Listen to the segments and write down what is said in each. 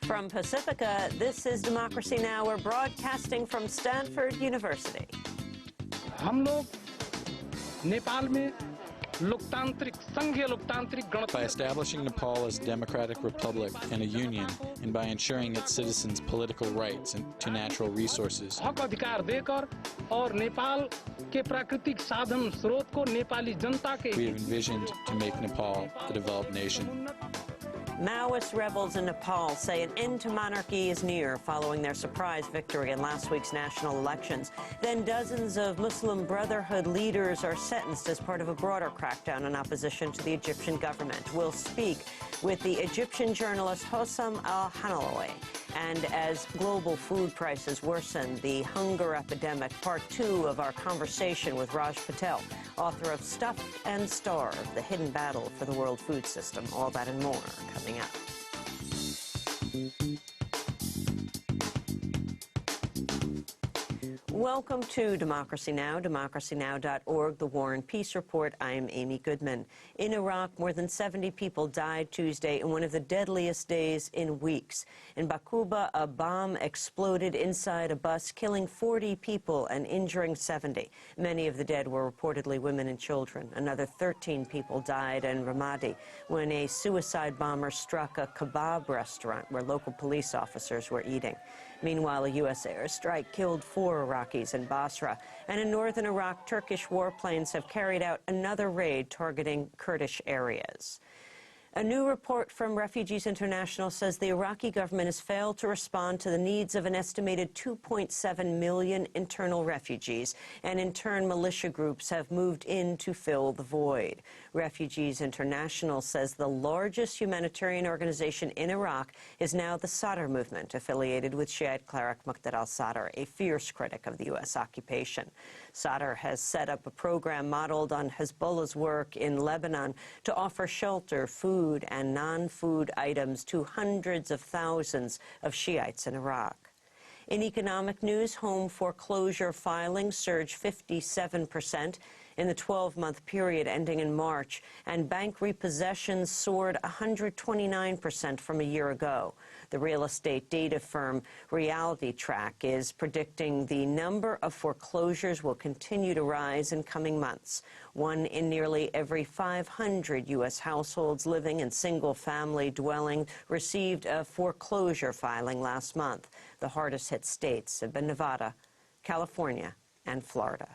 From Pacifica, this is Democracy Now! We're broadcasting from Stanford University. हम लोग नेपाल में लोकतांत्रिक संघीय लोकतांत्रिक गणतंत्र by establishing Nepal as a democratic republic and a union, and by ensuring its citizens' political rights to natural resources. हक अधिकार देकर और नेपाल के प्राकृतिक साधन स्रोत को नेपाली जनता के We have envisioned to make Nepal a developed nation. Maoist rebels in Nepal say an end to monarchy is near following their surprise victory in last week's national elections. Then dozens of Muslim Brotherhood leaders are sentenced as part of a broader crackdown in opposition to the Egyptian government. We'll speak with the Egyptian journalist Hossam al-Hanalawi. And as global food prices worsen, the hunger epidemic, part 2 of our conversation with Raj Patel, author of Stuffed and Starved, The Hidden Battle for the World Food System. All that and more coming up. Welcome to Democracy Now!, democracynow.org, The War and Peace Report. I'm Amy Goodman. In Iraq, more than 70 people died Tuesday in one of the deadliest days in weeks. In Baquba, a bomb exploded inside a bus, killing 40 people and injuring 70. Many of the dead were reportedly women and children. Another 13 people died in Ramadi when a suicide bomber struck a kebab restaurant where local police officers were eating. Meanwhile, a U.S. airstrike killed 4 Iraqis in Basra. And in northern Iraq, Turkish warplanes have carried out another raid targeting Kurdish areas. A new report from Refugees International says the Iraqi government has failed to respond to the needs of an estimated 2.7 million internal refugees, and in turn militia groups have moved in to fill the void. Refugees International says the largest humanitarian organization in Iraq is now the Sadr movement, affiliated with Shiite cleric Muqtada al-Sadr, a fierce critic of the U.S. occupation. Sadr has set up a program modeled on Hezbollah's work in Lebanon to offer shelter, food, and non-food items to hundreds of thousands of Shiites in Iraq. In economic news, home foreclosure filings surged 57% in the 12-month period ending in March, and bank repossessions soared 129% from a year ago. The real estate data firm Reality Track is predicting the number of foreclosures will continue to rise in coming months. 1 in nearly every 500 U.S. households living in single-family dwelling received a foreclosure filing last month. The hardest-hit states have been Nevada, California, and Florida.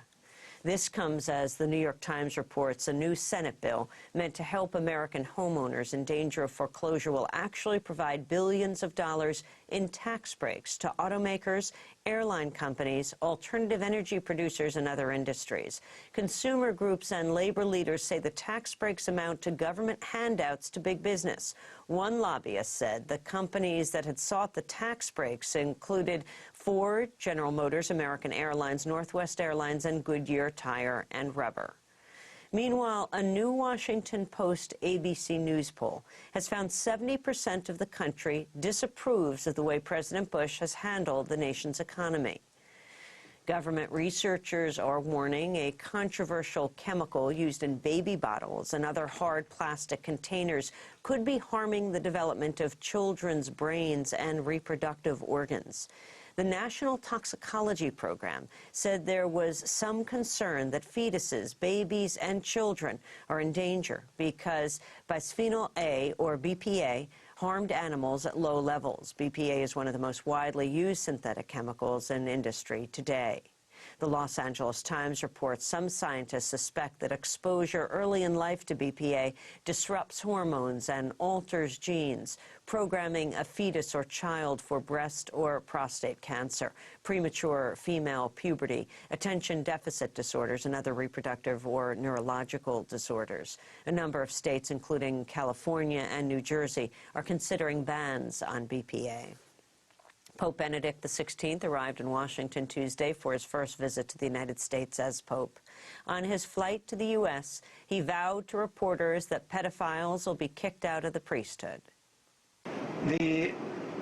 This comes as the New York Times reports a new Senate bill meant to help American homeowners in danger of foreclosure will actually provide billions of dollars in tax breaks to automakers, airline companies, alternative energy producers, and other industries. Consumer groups and labor leaders say the tax breaks amount to government handouts to big business. One lobbyist said the companies that had sought the tax breaks included Ford, General Motors, American Airlines, Northwest Airlines, and Goodyear Tire and Rubber. Meanwhile, a new Washington Post ABC News poll has found 70% of the country disapproves of the way President Bush has handled the nation's economy. Government researchers are warning a controversial chemical used in baby bottles and other hard plastic containers could be harming the development of children's brains and reproductive organs. The National Toxicology Program said there was some concern that fetuses, babies, and children are in danger because bisphenol A, or BPA, harmed animals at low levels. BPA is one of the most widely used synthetic chemicals in industry today. The Los Angeles Times reports some scientists suspect that exposure early in life to BPA disrupts hormones and alters genes, programming a fetus or child for breast or prostate cancer, premature female puberty, attention deficit disorders, and other reproductive or neurological disorders. A number of states, including California and New Jersey, are considering bans on BPA. Pope Benedict XVI arrived in Washington Tuesday for his first visit to the United States as Pope. On his flight to the U.S., he vowed to reporters that pedophiles will be kicked out of the priesthood. We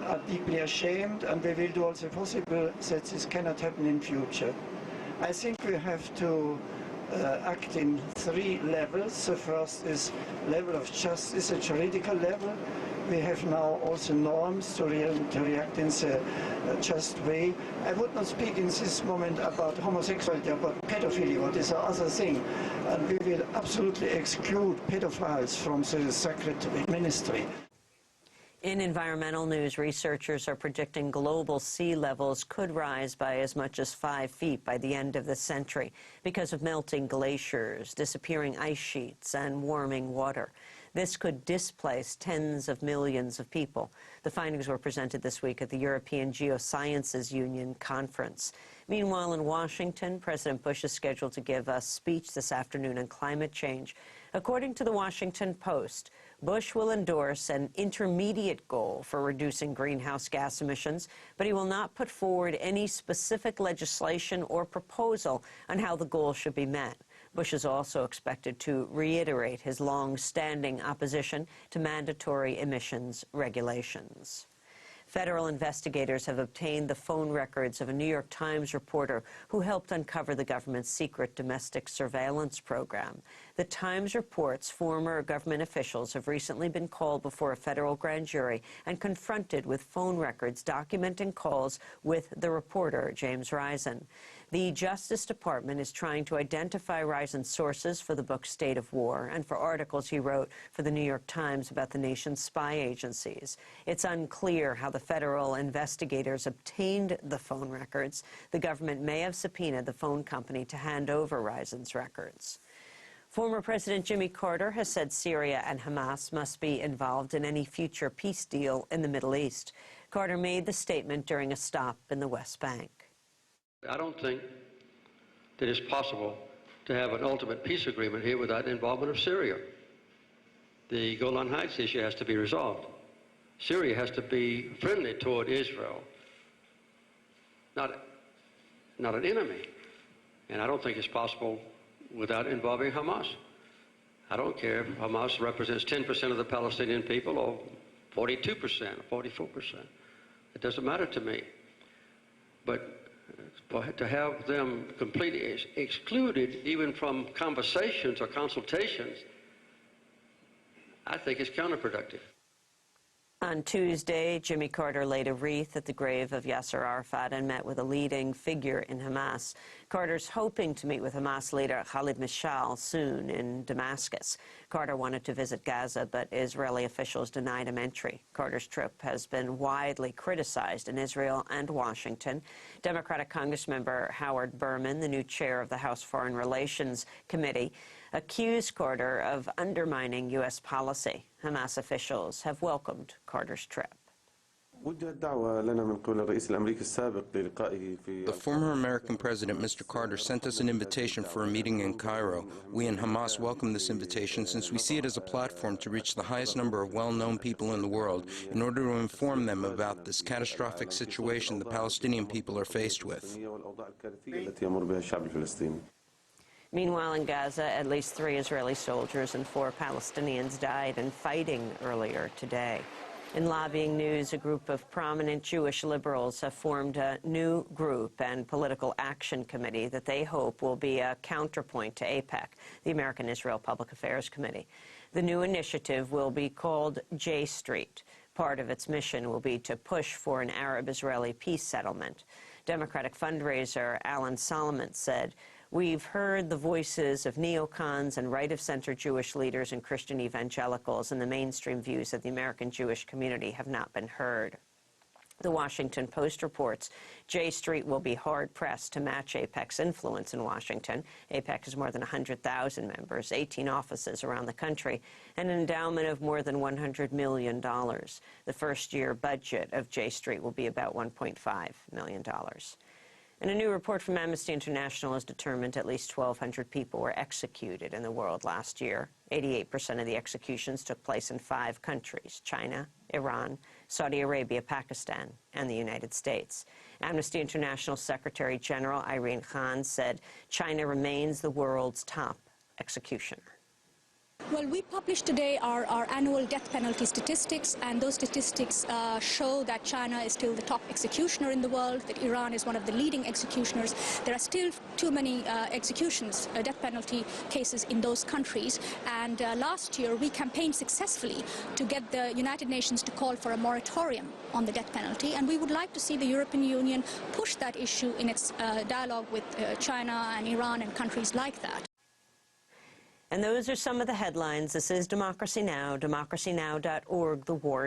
are deeply ashamed, and we will do all the possible that this cannot happen in future. I think we have to act in 3 levels. The first is level of justice, a juridical level. we have now also norms to react in the just way. I would not speak in this moment about homosexuality, about pedophilia, what is the other thing. And we will absolutely exclude pedophiles from the sacred ministry. In environmental news, researchers are predicting global sea levels could rise by as much as 5 feet by the end of the century because of melting glaciers, disappearing ice sheets, and warming water. This could displace tens of millions of people. The findings were presented this week at the European Geosciences Union conference. Meanwhile, in Washington, President Bush is scheduled to give a speech this afternoon on climate change. According to the Washington Post, Bush will endorse an intermediate goal for reducing greenhouse gas emissions, but he will not put forward any specific legislation or proposal on how the goal should be met. Bush is also expected to reiterate his long-standing opposition to mandatory emissions regulations. Federal investigators have obtained the phone records of a New York Times reporter who helped uncover the government's secret domestic surveillance program. The Times reports former government officials have recently been called before a federal grand jury and confronted with phone records documenting calls with the reporter, James Risen. The Justice Department is trying to identify Risen's sources for the book State of War and for articles he wrote for the New York Times about the nation's spy agencies. It's unclear how the federal investigators obtained the phone records. The government may have subpoenaed the phone company to hand over Risen's records. Former President Jimmy Carter has said Syria and Hamas must be involved in any future peace deal in the Middle East. Carter made the statement during a stop in the West Bank. I don't think that it's possible to have an ultimate peace agreement here without the involvement of Syria. The Golan Heights issue has to be resolved. Syria has to be friendly toward Israel, not an enemy. And I don't think it's possible without involving Hamas. I don't care if Hamas represents 10% of the Palestinian people or 42% or 44%. It doesn't matter to me. But to have them completely excluded even from conversations or consultations, I think it's counterproductive. On Tuesday, Jimmy Carter laid a wreath at the grave of Yasser Arafat and met with a leading figure in Hamas. Carter's hoping to meet with Hamas leader Khalid Mashal soon in Damascus. Carter wanted to visit Gaza, but Israeli officials denied him entry. Carter's trip has been widely criticized in Israel and Washington. Democratic Congressmember Howard Berman, the new chair of the House Foreign Relations Committee, accused Carter of undermining U.S. policy. Hamas officials have welcomed Carter's trip. The former American president, Mr. Carter, sent us an invitation for a meeting in Cairo. We in Hamas welcome this invitation since we see it as a platform to reach the highest number of well-known people in the world in order to inform them about this catastrophic situation the Palestinian people are faced with. Meanwhile, in Gaza, at least 3 Israeli soldiers and 4 Palestinians died in fighting earlier today. In lobbying news, a group of prominent Jewish liberals have formed a new group and political action committee that they hope will be a counterpoint to AIPAC, the American Israel Public Affairs Committee. The new initiative will be called J Street. Part of its mission will be to push for an Arab-Israeli peace settlement. Democratic fundraiser Alan Solomon said, "We've heard the voices of neocons and right-of-center Jewish leaders and Christian evangelicals, and the mainstream views of the American Jewish community have not been heard." The Washington Post reports J Street will be hard-pressed to match AIPAC's influence in Washington. AIPAC has more than 100,000 members, 18 offices around the country, and an endowment of more than $100 million. The first-year budget of J Street will be about $1.5 million. And a new report from Amnesty International has determined at least 1,200 people were executed in the world last year. 88% of the executions took place in 5 countries: China, Iran, Saudi Arabia, Pakistan, and the United States. Amnesty International Secretary General Irene Khan said China remains the world's top executioner. Well, we published today our annual death penalty statistics, and those statistics show that China is still the top executioner in the world, that Iran is one of the leading executioners. There are still too many executions, death penalty cases in those countries, and last year we campaigned successfully to get the United Nations to call for a moratorium on the death penalty, and we would like to see the European Union push that issue in its dialogue with China and Iran and countries like that. And those are some of the headlines. This is Democracy Now!, democracynow.org, the war.